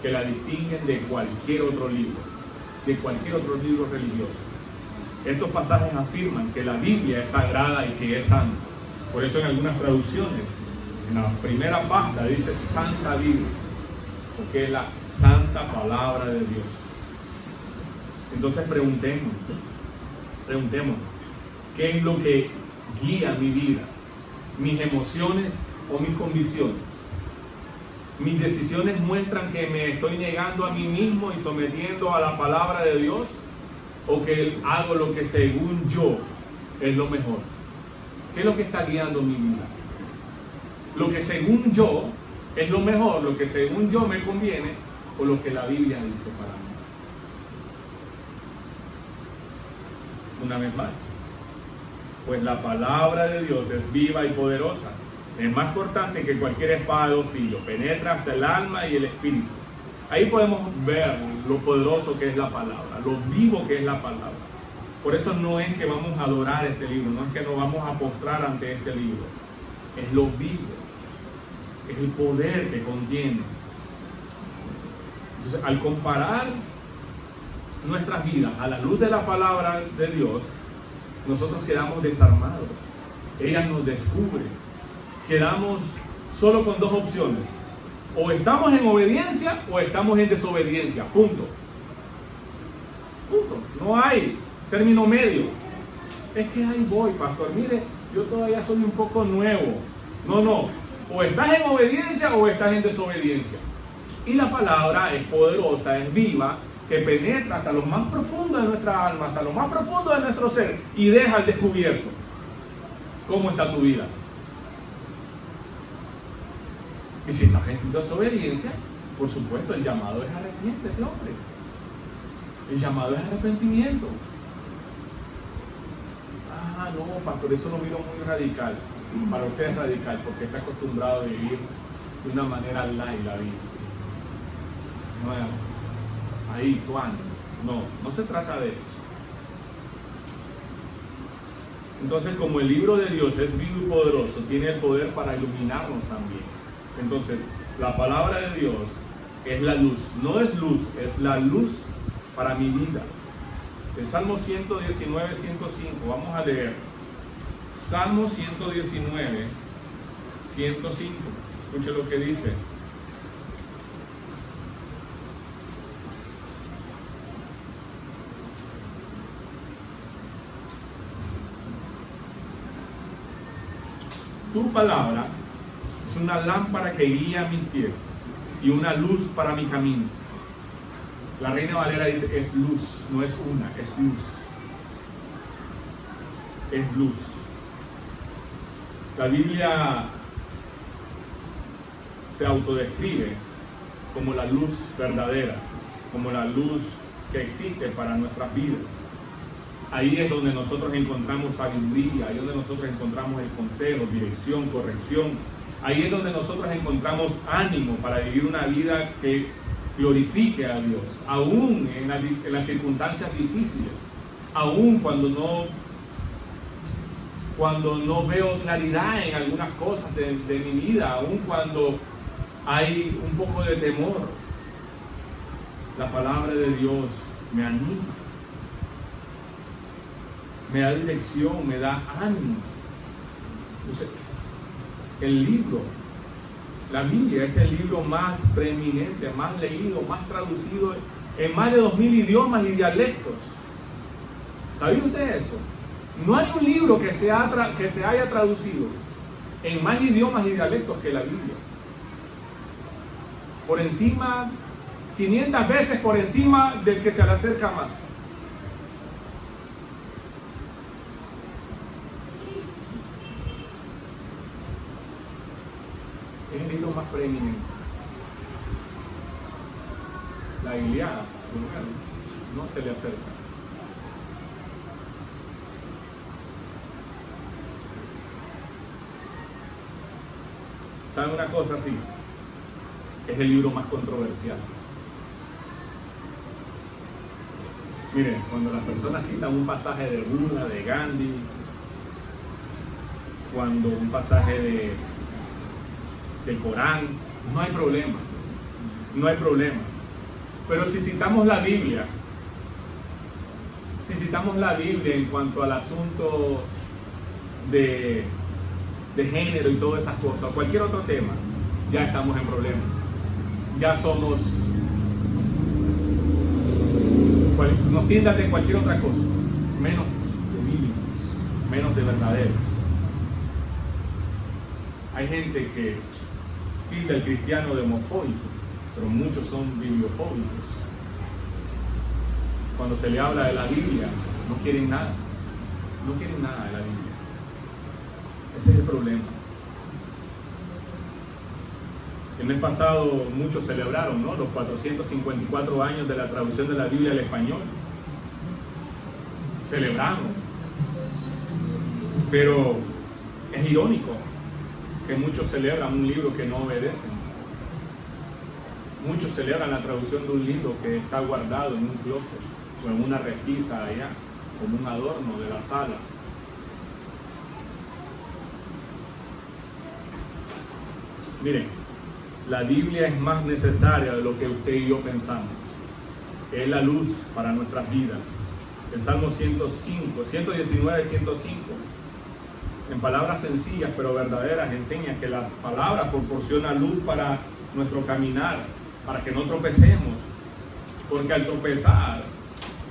que la distinguen de cualquier otro libro religioso. Estos pasajes afirman que la Biblia es sagrada y que es santa. Por eso en algunas traducciones, en la primera página dice Santa Biblia, porque es la santa palabra de Dios. Entonces preguntemos, ¿qué es lo que guía mi vida? ¿Mis emociones o mis convicciones? ¿Mis decisiones muestran que me estoy negando a mí mismo y sometiendo a la palabra de Dios? ¿O que hago lo que según yo es lo mejor? ¿Qué es lo que está guiando mi vida? ¿Lo que según yo es lo mejor, lo que según yo me conviene, o lo que la Biblia dice para mí? Una vez más, pues la palabra de Dios es viva y poderosa. Es más cortante que cualquier espada de 2 filos, penetra hasta el alma y el espíritu. Ahí podemos ver lo poderoso que es la palabra, lo vivo que es la palabra. Por eso no es que vamos a adorar este libro, no es que nos vamos a postrar ante este libro. Es lo vivo, es el poder que contiene. Entonces, al comparar nuestras vidas a la luz de la palabra de Dios, nosotros quedamos desarmados. Ella nos descubre. Quedamos solo con 2 opciones. O estamos en obediencia o estamos en desobediencia. Punto. No hay término medio. Es que ahí voy, pastor. Mire, yo todavía soy un poco nuevo. No. O estás en obediencia o estás en desobediencia. Y la palabra es poderosa, es viva, que penetra hasta lo más profundo de nuestra alma, hasta lo más profundo de nuestro ser y deja al descubierto cómo está tu vida. Y si estás en desobediencia, por supuesto, el llamado es arrepiéntete, hombre. El llamado es arrepentimiento. Ah, no, pastor, eso lo miro muy radical. Para usted es radical porque está acostumbrado a vivir de una manera light la vida. No, ahí, cuando. No, no se trata de eso. Entonces, como el libro de Dios es vivo y poderoso, tiene el poder para iluminarnos también. Entonces, la palabra de Dios es la luz. No es luz, es la luz para mi vida. El Salmo 119, 105, vamos a leer. Salmo 119, 105. Escuche lo que dice. Tu palabra es una lámpara que guía mis pies y una luz para mi camino. La Reina Valera dice, es luz, no es una, es luz. Es luz. La Biblia se autodescribe como la luz verdadera, como la luz que existe para nuestras vidas. Ahí es donde nosotros encontramos sabiduría, ahí es donde nosotros encontramos el consejo, dirección, corrección. Ahí es donde nosotros encontramos ánimo para vivir una vida que glorifique a Dios, aún en las circunstancias difíciles, aún cuando no veo claridad en algunas cosas de mi vida, aún cuando hay un poco de temor. La palabra de Dios me anima, me da dirección, me da ánimo. Entonces, el libro, la Biblia es el libro más preeminente, más leído, más traducido en más de 2000 idiomas y dialectos. ¿Sabía usted eso? No hay un libro que se haya traducido en más idiomas y dialectos que la Biblia. Por encima, 500 veces por encima del que se le acerca más. Es el libro más preeminente. La Ilíada, no se le acerca. ¿Saben una cosa así? Es el libro más controversial. Miren, cuando las personas citan un pasaje de Buda, de Gandhi, cuando un pasaje del Corán, no hay problema, no hay problema. Pero si citamos la Biblia en cuanto al asunto de género y todas esas cosas, o cualquier otro tema, ya estamos en problemas. Ya somos, nos tiendan de cualquier otra cosa, menos de bíblicos, menos de verdaderos. Hay gente que tilda al cristiano de homofóbico, pero muchos son bibliofóbicos. Cuando se le habla de la Biblia, no quieren nada de la Biblia. Ese es el problema. El mes pasado muchos celebraron, ¿no?, los 454 años de la traducción de la Biblia al español. Celebramos. Pero es irónico que muchos celebran un libro que no obedecen. Muchos celebran la traducción de un libro que está guardado en un closet o en una repisa allá, como un adorno de la sala. Miren, la Biblia es más necesaria de lo que usted y yo pensamos. Es la luz para nuestras vidas. El Salmo 119, 105, en palabras sencillas pero verdaderas, enseña que la palabra proporciona luz para nuestro caminar, para que no tropecemos, porque al tropezar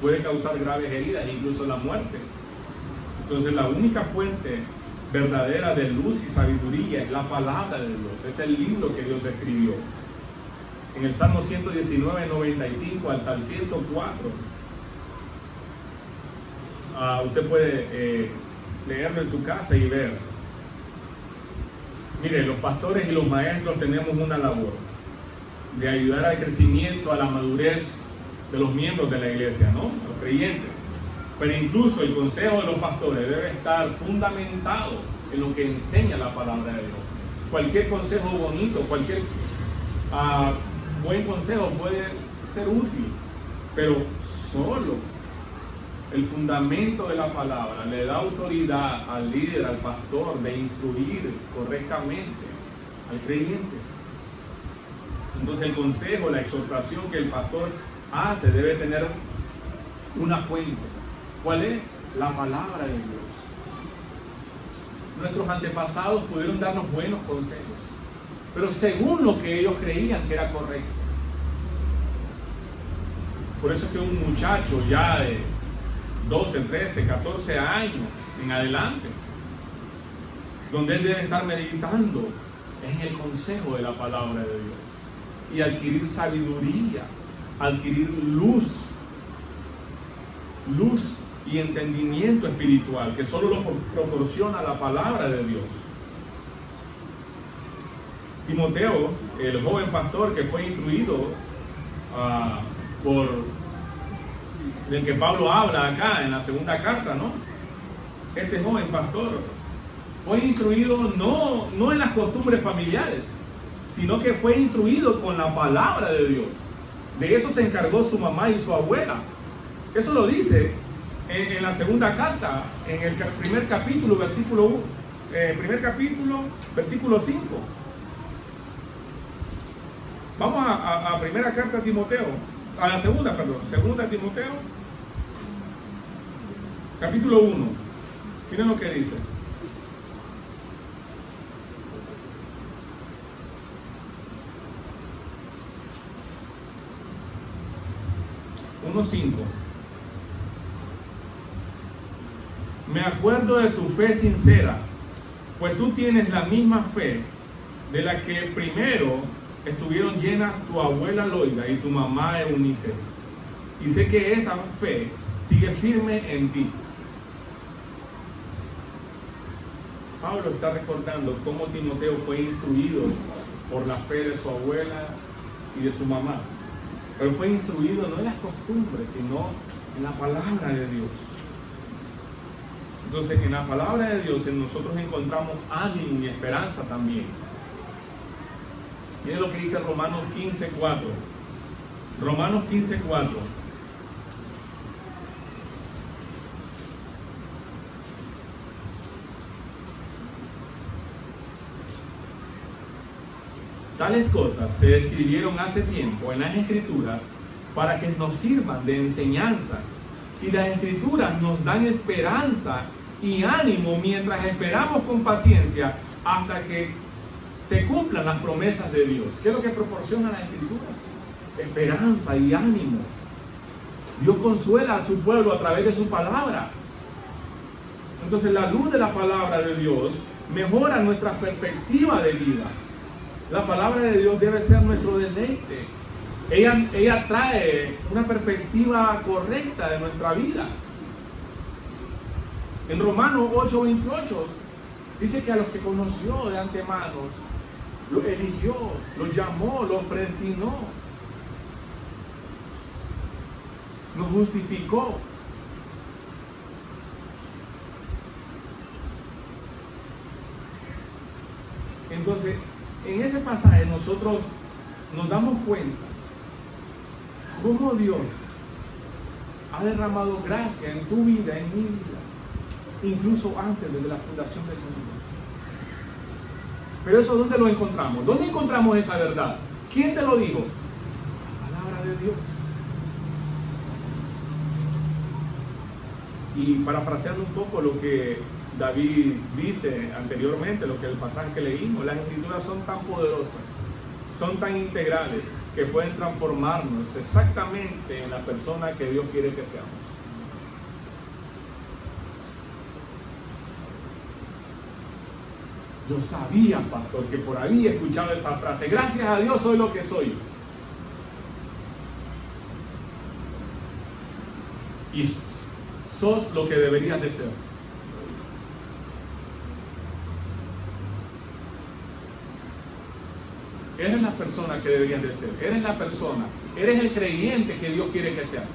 puede causar graves heridas, incluso la muerte. Entonces la única fuente verdadera de luz y sabiduría es la palabra de Dios, es el libro que Dios escribió. En el Salmo 119, 95 hasta el 104, usted puede leerlo en su casa y ver. Mire, los pastores y los maestros tenemos una labor de ayudar al crecimiento, a la madurez de los miembros de la iglesia, ¿no?, los creyentes. Pero incluso el consejo de los pastores debe estar fundamentado en lo que enseña la palabra de Dios. Cualquier consejo bonito, cualquier buen consejo puede ser útil, pero solo el fundamento de la palabra le da autoridad al líder, al pastor, de instruir correctamente al creyente. Entonces el consejo, la exhortación que el pastor hace debe tener una fuente. ¿Cuál es? La palabra de Dios. Nuestros antepasados pudieron darnos buenos consejos, pero según lo que ellos creían que era correcto. Por eso es que un muchacho ya de 12, 13, 14 años en adelante, donde él debe estar meditando en el consejo de la palabra de Dios y adquirir sabiduría, adquirir luz y entendimiento espiritual que solo lo proporciona la palabra de Dios. Timoteo, el joven pastor que fue instruido por el que Pablo habla acá en la segunda carta, ¿no? Este joven pastor fue instruido no en las costumbres familiares, sino que fue instruido con la palabra de Dios. De eso se encargó su mamá y su abuela. Eso lo dice en la segunda carta, en el primer capítulo, versículo 5. Vamos a primera carta a Timoteo, a la segunda Timoteo, capítulo 1. Miren lo que dice. Uno 5. Me acuerdo de tu fe sincera, pues tú tienes la misma fe de la que primero estuvieron llenas tu abuela Loida y tu mamá Eunice. Y sé que esa fe sigue firme en ti. Pablo está recordando cómo Timoteo fue instruido por la fe de su abuela y de su mamá. Pero fue instruido no en las costumbres, sino en la palabra de Dios. Entonces, en la palabra de Dios en nosotros encontramos ánimo y esperanza también. Miren lo que dice Romanos 15:4. Romanos 15:4. Tales cosas se escribieron hace tiempo en las Escrituras para que nos sirvan de enseñanza. Y las Escrituras nos dan esperanza y ánimo mientras esperamos con paciencia hasta que se cumplan las promesas de Dios. ¿Qué es lo que proporcionan las Escrituras? Esperanza y ánimo. Dios consuela a su pueblo a través de su palabra. Entonces la luz de la palabra de Dios mejora nuestra perspectiva de vida. La palabra de Dios debe ser nuestro deleite. Ella trae una perspectiva correcta de nuestra vida. En Romanos 8:28 dice que a los que conoció de antemano, los eligió, los llamó, los predestinó, nos justificó. Entonces, en ese pasaje nosotros nos damos cuenta cómo Dios ha derramado gracia en tu vida, en mi vida, incluso antes, desde la fundación del mundo. Pero eso, ¿dónde lo encontramos? ¿Dónde encontramos esa verdad? ¿Quién te lo dijo? La palabra de Dios. Y parafraseando un poco lo que David dice anteriormente, lo que el pasaje que leímos, las Escrituras son tan poderosas, son tan integrales, que pueden transformarnos exactamente en la persona que Dios quiere que seamos. Yo sabía, pastor, que por ahí he escuchado esa frase: gracias a Dios soy lo que soy. Y sos lo que deberías de ser. Eres la persona que deberías de ser. Eres la persona, eres el creyente que Dios quiere que seas.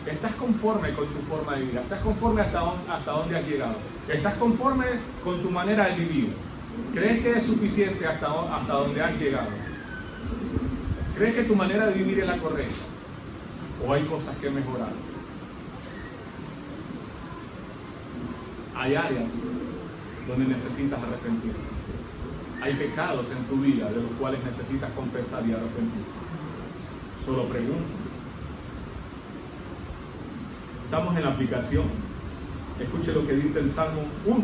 ¿Estás conforme con tu forma de vida? ¿Estás conforme hasta dónde has llegado? ¿Estás conforme con tu manera de vivir? ¿Crees que es suficiente hasta donde has llegado? ¿Crees que tu manera de vivir es la correcta? ¿O hay cosas que mejorar? Hay áreas donde necesitas arrepentirte. Hay pecados en tu vida de los cuales necesitas confesar y arrepentirte. Solo pregunto. Estamos en la aplicación. Escuche lo que dice el Salmo 1.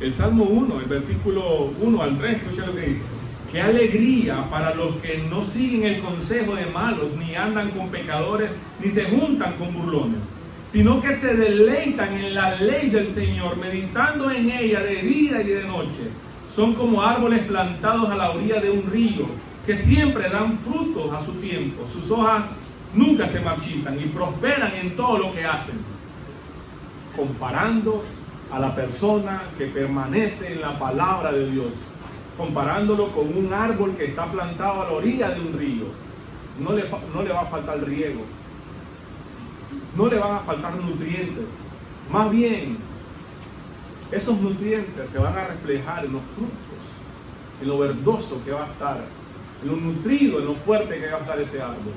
El Salmo 1, el versículo 1 al 3, escuche lo que dice. Qué alegría para los que no siguen el consejo de malos, ni andan con pecadores, ni se juntan con burlones, sino que se deleitan en la ley del Señor, meditando en ella de día y de noche. Son como árboles plantados a la orilla de un río, que siempre dan frutos a su tiempo. Sus hojas nunca se marchitan y prosperan en todo lo que hacen. Comparando a la persona que permanece en la palabra de Dios, comparándolo con un árbol que está plantado a la orilla de un río, no le va a faltar riego, no le van a faltar nutrientes. Más bien, esos nutrientes se van a reflejar en los frutos, en lo verdoso que va a estar, en lo nutrido, en lo fuerte que va a estar ese árbol.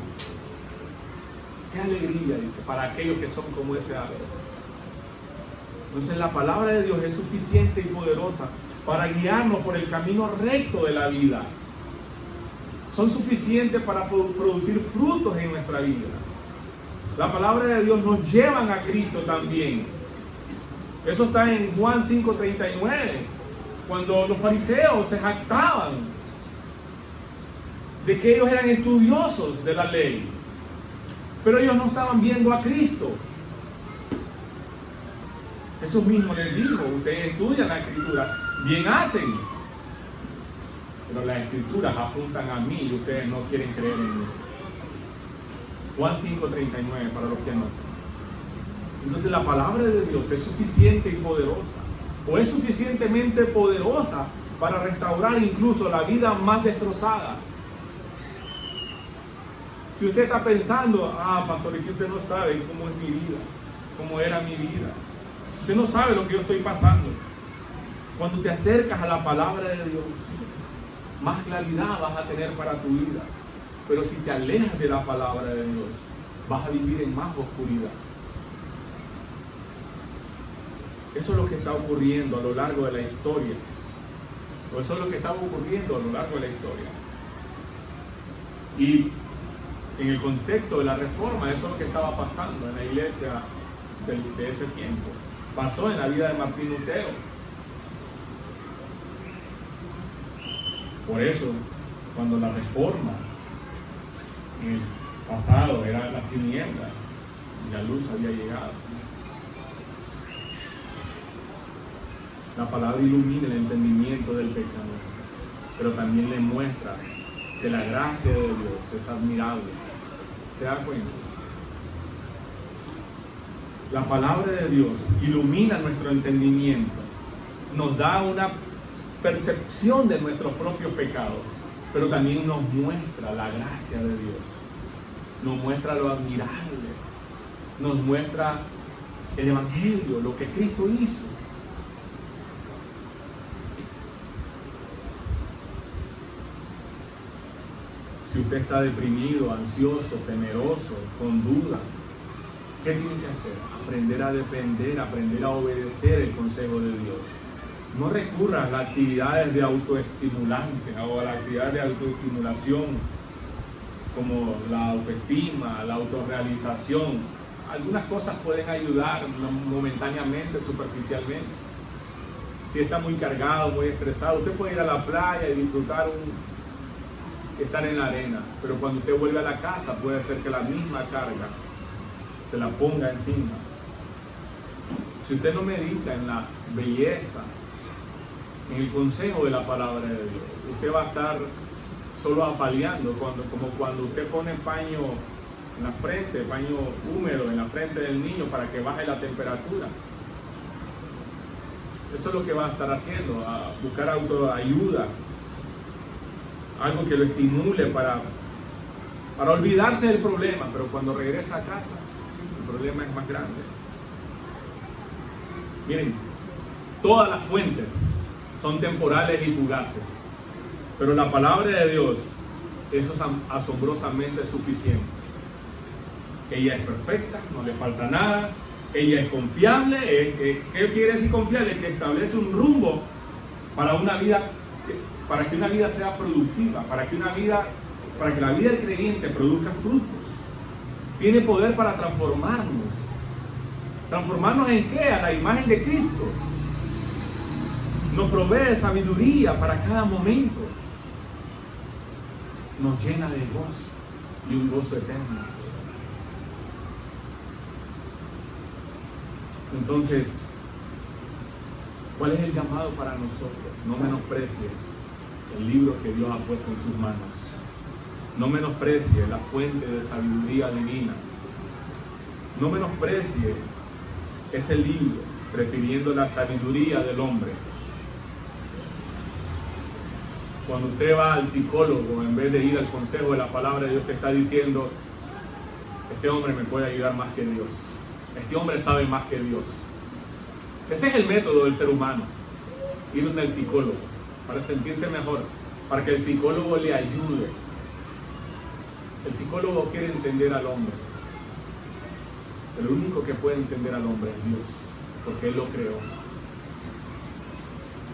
Qué alegría, dice, para aquellos que son como ese árbol. Entonces la palabra de Dios es suficiente y poderosa para guiarnos por el camino recto de la vida. Son suficientes para producir frutos en nuestra vida. La palabra de Dios nos llevan a Cristo también. Eso está en Juan 5:39, cuando los fariseos se jactaban de que ellos eran estudiosos de la ley, pero ellos no estaban viendo a Cristo. Jesús mismo les dijo: ustedes estudian la Escritura, bien hacen, pero las Escrituras apuntan a mí y ustedes no quieren creer en mí. Juan 5:39 para los que anotan. Entonces la palabra de Dios es suficiente y poderosa, o es suficientemente poderosa para restaurar incluso la vida más destrozada. Si usted está pensando: pastor, es que usted no sabe cómo es mi vida, cómo era mi vida, usted no sabe lo que yo estoy pasando. Cuando te acercas a la palabra de Dios, más claridad vas a tener para tu vida. Pero si te alejas de la palabra de Dios, vas a vivir en más oscuridad. Eso es lo que está ocurriendo a lo largo de la historia. O eso es lo que estaba ocurriendo a lo largo de la historia. Y en el contexto de la reforma, eso es lo que estaba pasando en la iglesia de ese tiempo. Pasó en la vida de Martín Lutero. Por eso, cuando la reforma en el pasado era la tiniebla y la luz había llegado, la palabra ilumina el entendimiento del pecador, pero también le muestra que la gracia de Dios es admirable. ¿Se da cuenta? La palabra de Dios ilumina nuestro entendimiento, nos da una percepción de nuestros propios pecados, pero también nos muestra la gracia de Dios, nos muestra lo admirable, nos muestra el Evangelio, lo que Cristo hizo. Si usted está deprimido, ansioso, temeroso, con duda, ¿qué tiene que hacer? Aprender a depender, aprender a obedecer el consejo de Dios. No recurra a las actividades de autoestimulante o a las actividades de autoestimulación como la autoestima, la autorrealización. Algunas cosas pueden ayudar momentáneamente, superficialmente. Si está muy cargado, muy estresado, usted puede ir a la playa y disfrutar estar en la arena, pero cuando usted vuelve a la casa puede ser que la misma carga se la ponga encima. Si usted no medita en la belleza, en el consejo de la palabra de Dios, usted va a estar solo apaleando, como cuando usted pone paño en la frente, paño húmedo en la frente del niño para que baje la temperatura. Eso es lo que va a estar haciendo, a buscar autoayuda, algo que lo estimule para para olvidarse del problema, pero cuando regresa a casa, el problema es más grande. Miren, todas las fuentes son temporales y fugaces, pero la palabra de Dios es asombrosamente suficiente. Ella es perfecta, no le falta nada, ella es confiable. ¿Qué quiere decir confiable? Que establece un rumbo para una vida, para que una vida sea productiva, para que la vida del creyente produzca frutos. Tiene poder para transformarnos. ¿Transformarnos en qué? A la imagen de Cristo. Nos provee sabiduría para cada momento. Nos llena de gozo y un gozo eterno. Entonces, ¿cuál es el llamado para nosotros? No menosprecie el libro que Dios ha puesto en sus manos. No menosprecie la fuente de sabiduría divina. No menosprecie ese libro, prefiriendo la sabiduría del hombre. Cuando usted va al psicólogo, en vez de ir al consejo de la palabra de Dios, te está diciendo: este hombre me puede ayudar más que Dios. Este hombre sabe más que Dios. Ese es el método del ser humano. Ir donde el psicólogo, para sentirse mejor, para que el psicólogo le ayude. El psicólogo quiere entender al hombre. El único que puede entender al hombre es Dios, porque Él lo creó.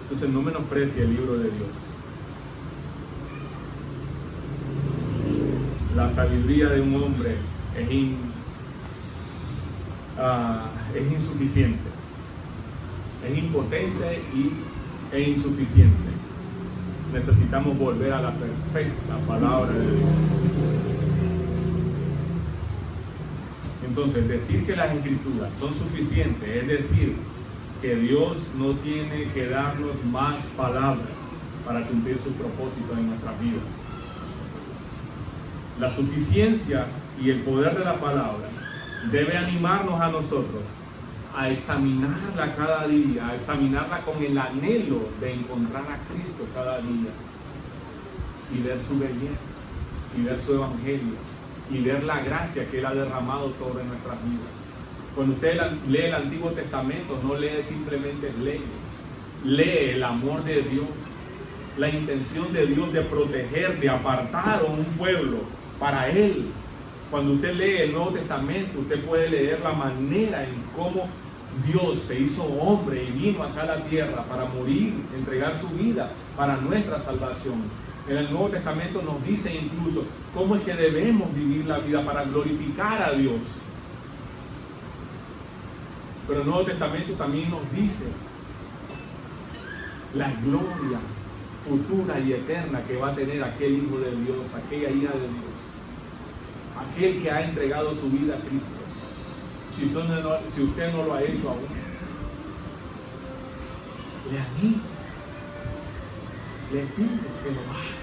Entonces no menosprecie el libro de Dios. La sabiduría de un hombre es insuficiente, es impotente e insuficiente. Necesitamos volver a la perfecta palabra de Dios. Entonces, decir que las escrituras son suficientes es decir que Dios no tiene que darnos más palabras para cumplir sus propósitos en nuestras vidas. La suficiencia y el poder de la palabra debe animarnos a nosotros a examinarla cada día, a examinarla con el anhelo de encontrar a Cristo cada día y ver su belleza, y ver su evangelio, y ver la gracia que Él ha derramado sobre nuestras vidas. Cuando usted lee el Antiguo Testamento, no lee simplemente leyes, lee el amor de Dios, la intención de Dios de proteger, de apartar a un pueblo para Él. Cuando usted lee el Nuevo Testamento, usted puede leer la manera en cómo Dios se hizo hombre y vino acá a la tierra para morir, entregar su vida para nuestra salvación. En el Nuevo Testamento nos dice incluso cómo es que debemos vivir la vida para glorificar a Dios. Pero el Nuevo Testamento también nos dice la gloria futura y eterna que va a tener aquel Hijo de Dios, aquella hija de Dios, aquel que ha entregado su vida a Cristo. Si usted no lo ha hecho aún, le animo, le pido que lo haga.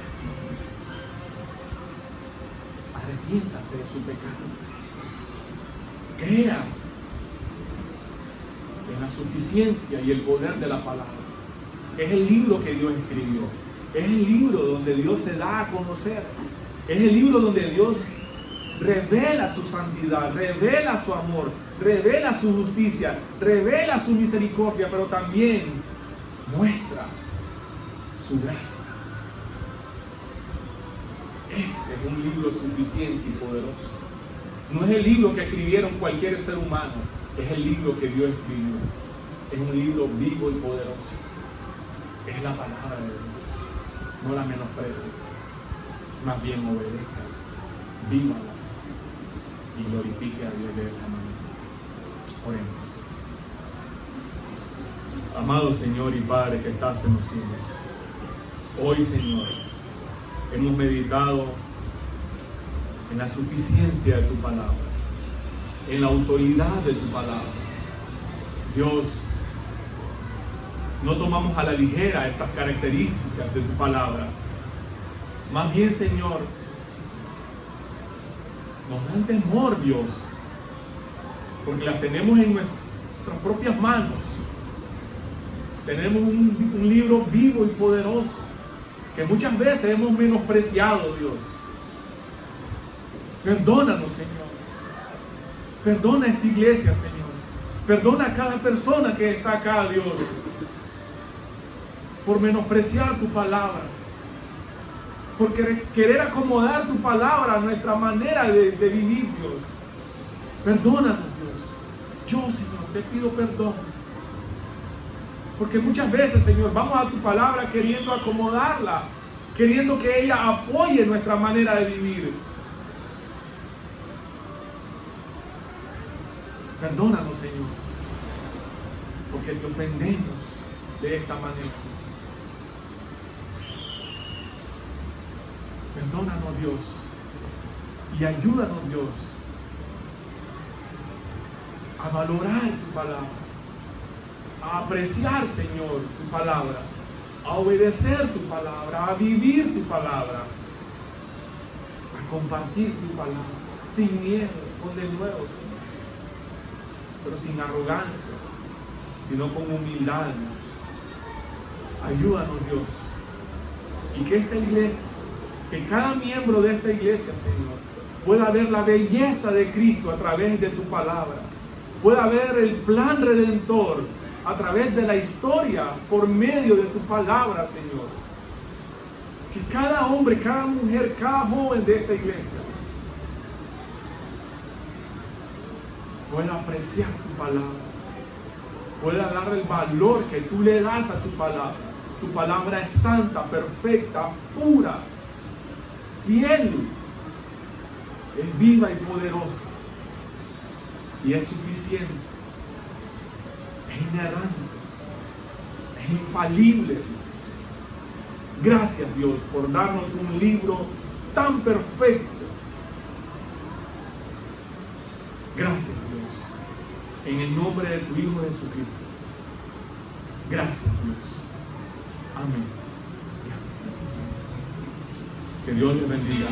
Arrepiéntase de su pecado. Crea en la suficiencia y el poder de la palabra. Es el libro que Dios escribió. Es el libro donde Dios se da a conocer. Es el libro donde Dios revela su santidad, revela su amor, revela su justicia, revela su misericordia, pero también muestra su gracia. Este es un libro suficiente y poderoso. No es el libro que escribieron cualquier ser humano, es el libro que Dios escribió. Es un libro vivo y poderoso. Es la palabra de Dios. No la menosprecie, más bien obedezca, vívala y glorifique a Dios de esa manera. Oremos. Amado Señor y Padre que estás en los cielos, hoy, Señor, hemos meditado en la suficiencia de tu palabra, en la autoridad de tu palabra. Dios, no tomamos a la ligera estas características de tu palabra. Más bien, Señor, nos dan temor, Dios, porque las tenemos en nuestras propias manos. Tenemos un libro vivo y poderoso que muchas veces hemos menospreciado, Dios. Perdónanos, Señor. Perdona esta iglesia, Señor. Perdona a cada persona que está acá, Dios, por menospreciar tu palabra, por querer acomodar tu palabra a nuestra manera de vivir, Dios. Perdónanos, Dios. Yo, Señor, te pido perdón. Porque muchas veces, Señor, vamos a tu palabra queriendo acomodarla, queriendo que ella apoye nuestra manera de vivir. Perdónanos, Señor, porque te ofendemos de esta manera. Perdónanos, Dios, y ayúdanos, Dios, a valorar tu palabra, a apreciar, Señor, tu palabra, a obedecer tu palabra, a vivir tu palabra, a compartir tu palabra, sin miedo, con denuedo, Señor, pero sin arrogancia, sino con humildad. Ayúdanos, Dios, y que esta iglesia, que cada miembro de esta iglesia, Señor, pueda ver la belleza de Cristo a través de tu palabra, pueda ver el plan redentor a través de la historia por medio de tu palabra, Señor. Que cada hombre, cada mujer, cada joven de esta iglesia pueda apreciar tu palabra, pueda dar el valor que tú le das a tu palabra. Tu palabra es santa, perfecta, pura, fiel, es viva y poderosa, y es suficiente, es inerrante, es infalible. Gracias, Dios, por darnos un libro tan perfecto. Gracias, Dios, en el nombre de tu Hijo Jesucristo. Gracias, Dios. Amén. Que Dios les bendiga.